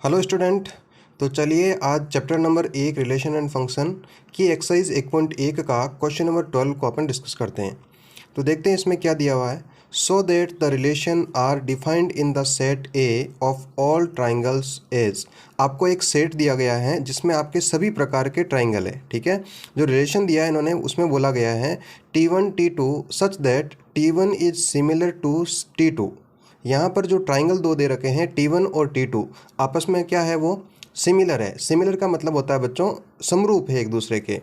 Hello student. तो चलिए आज chapter number 1 relation and function की एक्सरसाइज 1.1 का क्वेश्चन नंबर 12 को अपन डिस्कस करते हैं। तो देखते हैं इसमें क्या दिया हुआ है। So that the relation are defined in the set A of all triangles as. आपको एक सेट दिया गया है जिसमें आपके सभी प्रकार के ट्राइंगल है। ठीक है, जो रिलेशन दिया है इन्होंने उसमें बोला गया है T1 T2 such that T1 is similar to T2। यहाँ पर जो ट्राइंगल दो दे रखे हैं T1 और T2 आपस में क्या है, वो सिमिलर है। सिमिलर का मतलब होता है बच्चों समरूप है एक दूसरे के।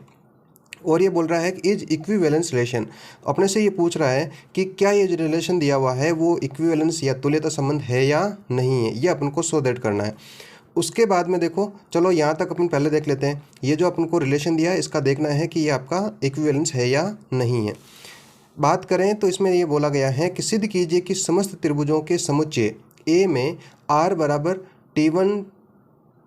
और ये बोल रहा है कि इज इक्विवेलेंस रिलेशन, अपने से ये पूछ रहा है कि क्या ये जो रिलेशन दिया हुआ है वो इक्विवेलेंस या तुल्यता संबंध है या नहीं है, ये अपन को सो दैट करना है। उसके बाद में देखो, चलो यहाँ तक अपन पहले देख लेते हैं। ये जो अपन को रिलेशन दिया है इसका देखना है कि ये आपका इक्विवेलेंस है या नहीं है। बात करें तो इसमें ये बोला गया है कि सिद्ध कीजिए कि समस्त त्रिभुजों के समुच्चय ए में आर बराबर T1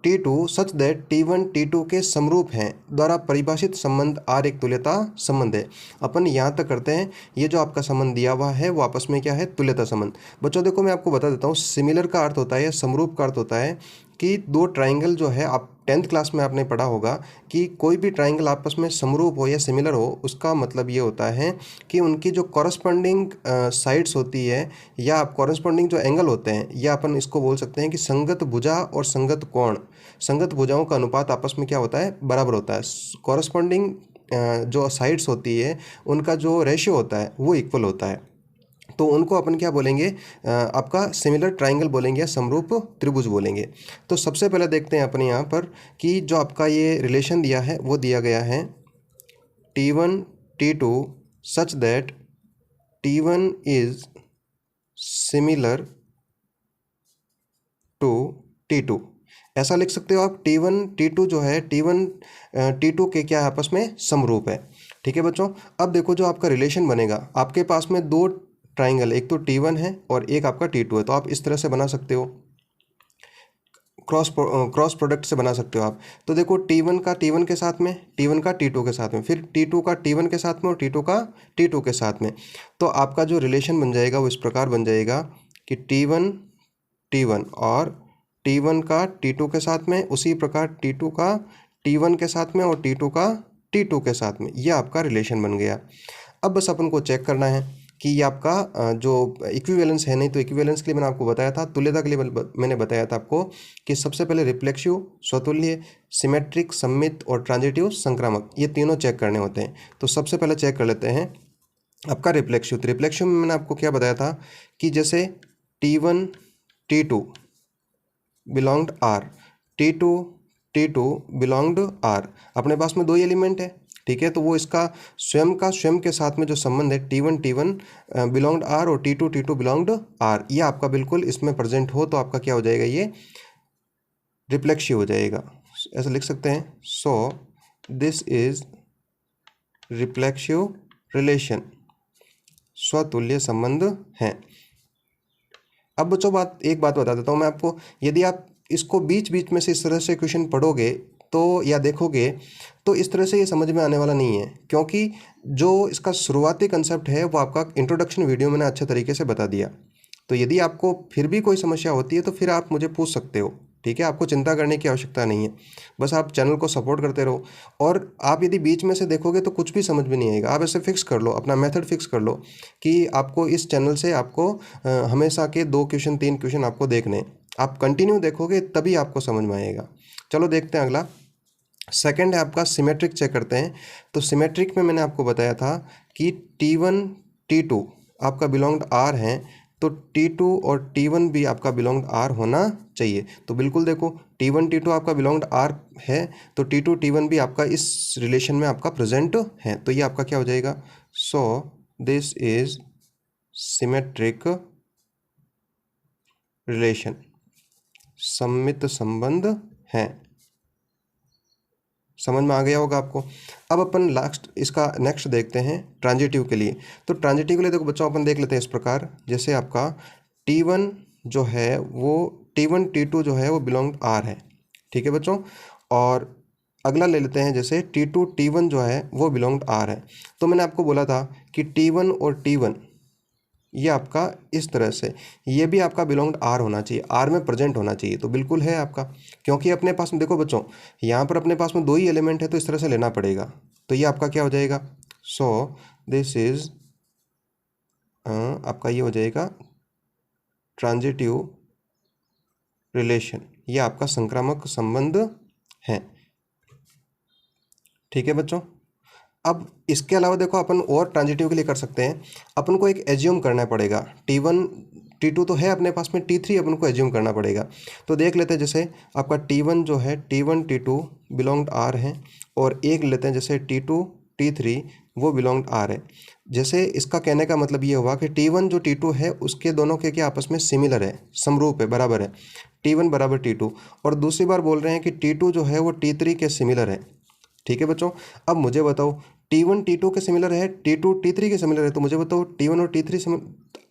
T2 such that T1 T2 के समरूप हैं द्वारा परिभाषित संबंध आर एक तुल्यता संबंध है। अपन यहाँ तक करते हैं, ये जो आपका संबंध दिया हुआ है वो आपस में क्या है, तुल्यता संबंध। बच्चों देखो मैं आपको बता देता हूँ, सिमिलर का अर्थ होता है या समरूप का अर्थ होता है कि दो ट्राइंगल जो है, आप 10th क्लास में आपने पढ़ा होगा कि कोई भी ट्राइंगल आपस में समरूप हो या सिमिलर हो, उसका मतलब ये होता है कि उनकी जो कॉरस्पॉन्डिंग साइड्स होती है या कॉरस्पॉन्डिंग जो एंगल होते हैं, या अपन इसको बोल सकते हैं कि संगत भुजा और संगत कोण, संगत भुजाओं का अनुपात आपस में क्या होता है, बराबर होता है। कॉरस्पॉन्डिंग जो साइड्स होती है उनका जो रेशियो होता है वो इक्वल होता है। तो उनको अपन क्या बोलेंगे, आपका सिमिलर ट्राइंगल बोलेंगे या समरूप त्रिभुज बोलेंगे। तो सबसे पहले देखते हैं अपने यहाँ पर कि जो आपका ये रिलेशन दिया है वो दिया गया है T1 T2 such that T1 is similar to T2। ऐसा लिख सकते हो आप, T1 T2 जो है T1 T2 के क्या है, आपस में समरूप है। ठीक है बच्चों, अब देखो जो आपका रिलेशन बनेगा, आपके पास में दो ट्राइंगल, एक तो T1 है और एक आपका T2 है। तो आप इस तरह से बना सकते हो, क्रॉस प्रोडक्ट से बना सकते हो आप। तो देखो T1 का T1 के साथ में, T1 का T2 के साथ में, फिर T2 का T1 के साथ में और T2 का T2 के साथ में। तो आपका जो रिलेशन बन जाएगा वो इस प्रकार बन जाएगा कि T1 T1 और T1 का T2 के साथ में, उसी प्रकार T2 का T1 के साथ में और T2 का T2 के साथ में। ये आपका रिलेशन बन गया। अब बस अपन को चेक करना है कि ये आपका जो इक्विवेलेंस है। नहीं तो इक्विवेलेंस के लिए मैंने आपको बताया था, तुल्यता के लिए मैंने बताया था आपको कि सबसे पहले रिफ्लेक्सिव, स्वतुल्य, सिमेट्रिक, सममित और ट्रांजिटिव संक्रामक, ये तीनों चेक करने होते हैं। तो सबसे पहले चेक कर लेते हैं आपका रिफ्लेक्सिव। तो रिफ्लेक्सिव में मैंने आपको क्या बताया था कि जैसे T1 T2 belonged R, T2 T2 belonged R, अपने पास में दो ही एलिमेंट है। ठीक है, तो वो इसका स्वयं के साथ में जो संबंध है T1 T1 बिलोंग्ड R और T2 T2 बिलोंग्ड R, ये आपका बिल्कुल इसमें प्रेजेंट हो तो आपका क्या हो जाएगा, ये रिफ्लेक्सिव हो जाएगा। ऐसा लिख सकते हैं, so this is reflexive relation, स्वतुल्य संबंध है। अब बच्चों एक बात बता देता हूँ मैं आपको, यदि आप इसको बीच बीच में से इस तरह से क्वेश्चन पढ़ोगे तो या देखोगे तो इस तरह से ये समझ में आने वाला नहीं है, क्योंकि जो इसका शुरुआती कंसेप्ट है वो आपका इंट्रोडक्शन वीडियो मैंने अच्छे तरीके से बता दिया। तो यदि आपको फिर भी कोई समस्या होती है तो फिर आप मुझे पूछ सकते हो। ठीक है, आपको चिंता करने की आवश्यकता नहीं है, बस आप चैनल को सपोर्ट करते रहो। और आप यदि बीच में से देखोगे तो कुछ भी समझ में नहीं आएगा। आप ऐसे फिक्स कर लो, अपना मेथड फिक्स कर लो कि आपको इस चैनल से आपको हमेशा के 2 क्वेश्चन 3 क्वेश्चन आपको देखने, आप कंटिन्यू देखोगे तभी आपको समझ में आएगा। चलो देखते हैं अगला। सेकंड है आपका सिमेट्रिक, चेक करते हैं। तो सिमेट्रिक में मैंने आपको बताया था कि T1 T2 आपका बिलोंग्ड R है, तो T2 और T1 भी आपका बिलोंग्ड R होना चाहिए। तो बिल्कुल देखो T1 T2 आपका बिलोंग्ड R है, तो T2 T1 भी आपका इस रिलेशन में आपका प्रेजेंट है। तो ये आपका क्या हो जाएगा, सो दिस इज सिमेट्रिक रिलेशन, सममित संबंध है। समझ में आ गया होगा आपको। अब अपन लास्ट इसका नेक्स्ट देखते हैं ट्रांजिटिव के लिए। तो ट्रांजिटिव के लिए देखो बच्चों अपन देख लेते हैं इस प्रकार, जैसे आपका T1 जो है वो T1 T2 जो है वो बिलोंग R है। ठीक है बच्चों, और अगला ले लेते हैं जैसे T2 T1 जो है वो बिलोंग R है। तो मैंने आपको बोला था कि T1 और T1 ये आपका इस तरह से, ये भी आपका बिलोंग आर होना चाहिए, आर में प्रेजेंट होना चाहिए, तो बिल्कुल है आपका, क्योंकि अपने पास में देखो बच्चों यहाँ पर अपने पास में 2 ही एलिमेंट है, तो इस तरह से लेना पड़ेगा, तो ये आपका क्या हो जाएगा, सो दिस इज आपका ये हो जाएगा ट्रांजिटिव रिलेशन, ये आपका संक्रामक संबंध है। ठीक है बच्चों, अब इसके अलावा देखो अपन और ट्रांजिटिव के लिए कर सकते हैं, अपन को एक एज्यूम करना पड़ेगा, T1 T2 तो है अपने पास में, T3 अपन को एज्यूम करना पड़ेगा। तो देख लेते हैं, जैसे आपका T1 जो है T1 T2 बिलोंग आर है, और एक लेते हैं जैसे T2 T3 वो बिलोंग आर है। जैसे इसका कहने का मतलब ये हुआ कि T1 जो T2 है उसके दोनों के क्या आपस में सिमिलर है, समरूप है, बराबर है, T1 बराबर T2। और दूसरी बार बोल रहे हैं कि T2 जो है वो T3 के सिमिलर है। ठीक है बच्चों, अब मुझे बताओ T1 T2 के सिमिलर है, T2 T3 के सिमिलर है, तो मुझे बताओ T1 और T3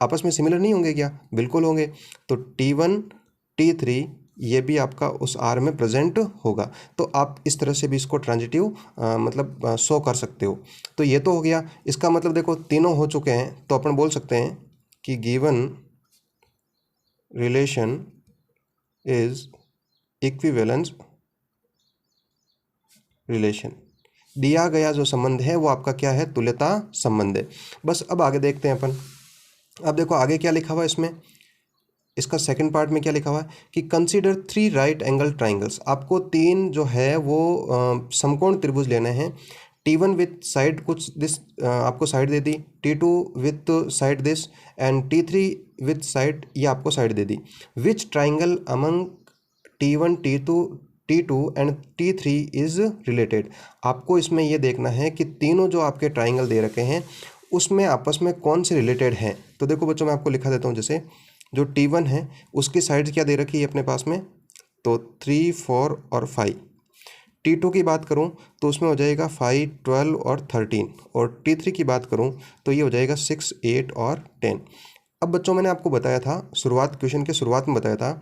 आपस में सिमिलर नहीं होंगे क्या? बिल्कुल होंगे। तो T1 T3 ये भी आपका उस आर में प्रेजेंट होगा। तो आप इस तरह से भी इसको ट्रांजिटिव मतलब शो कर सकते हो। तो ये तो हो गया, इसका मतलब देखो तीनों हो चुके हैं, तो अपन बोल सकते हैं कि given relation is equivalence relation, दिया गया जो संबंध है वो आपका क्या है, तुल्यता संबंध है। बस अब आगे देखते हैं अपन। अब देखो आगे क्या लिखा हुआ है इसमें, इसका सेकंड पार्ट में क्या लिखा हुआ है कि कंसीडर 3 राइट एंगल ट्राइंगल्स। आपको 3 जो है वो समकोण त्रिभुज लेने हैं। T1 विथ साइड कुछ दिस आपको side they the, T2 with side this, and T3 with side ये आपको side they the. Which triangle among T1 T2 and T3 is related. आपको इसमें ये देखना है कि तीनों जो आपके ट्राइंगल दे रखे हैं उसमें आपस में कौन से रिलेटेड हैं। तो देखो बच्चों मैं आपको लिखा देता हूँ, जैसे जो T1 है उसकी साइड्स क्या दे रखी है अपने पास में, तो 3, 4 और 5। T2 की बात करूं तो उसमें हो जाएगा 5, 12 और 13, और T3 की बात करूं तो ये हो जाएगा 6, 8 और 10। अब बच्चों मैंने आपको बताया था क्वेश्चन के शुरुआत में बताया था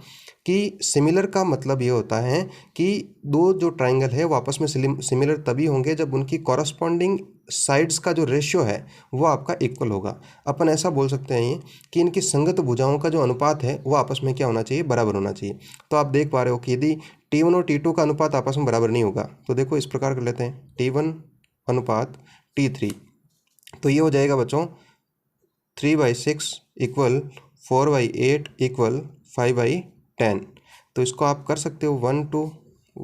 कि सिमिलर का मतलब ये होता है कि दो जो ट्राइंगल है वो आपस में सिमिलर तभी होंगे जब उनकी कॉरस्पॉन्डिंग साइड्स का जो रेशियो है वो आपका इक्वल होगा। अपन ऐसा बोल सकते हैं कि इनकी संगत भुजाओं का जो अनुपात है वो आपस में क्या होना चाहिए, बराबर होना चाहिए। तो आप देख पा रहे हो कि यदि T1 और T2 का अनुपात आपस में बराबर नहीं होगा तो देखो इस प्रकार कर लेते हैं, T1 अनुपात T3, तो ये हो जाएगा बच्चों 3/6 इक्वल 4/8 इक्वल 5/10। तो इसको आप कर सकते हो 1 2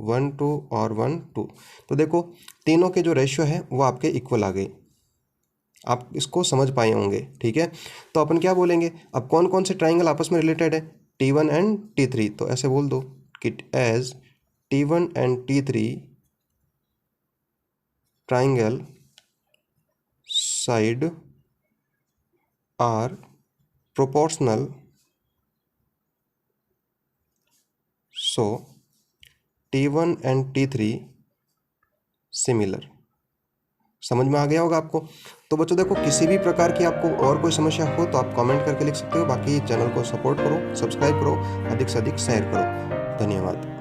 1 2 और 1 2। तो देखो तीनों के जो रेशियो है वो आपके इक्वल आ गए, आप इसको समझ पाए होंगे। ठीक है, तो अपन क्या बोलेंगे, अब कौन कौन से ट्राइंगल आपस में रिलेटेड है, T1 एंड T3। तो ऐसे बोल दो कि as T1 and T3 triangle side are proportional, so T1 and T3 similar. समझ में आ गया होगा आपको। तो बच्चों देखो किसी भी प्रकार की आपको और कोई समस्या हो तो आप कमेंट करके लिख सकते हो। बाकी चैनल को सपोर्ट करो, सब्सक्राइब करो, अधिक से अधिक शेयर करो। धन्यवाद।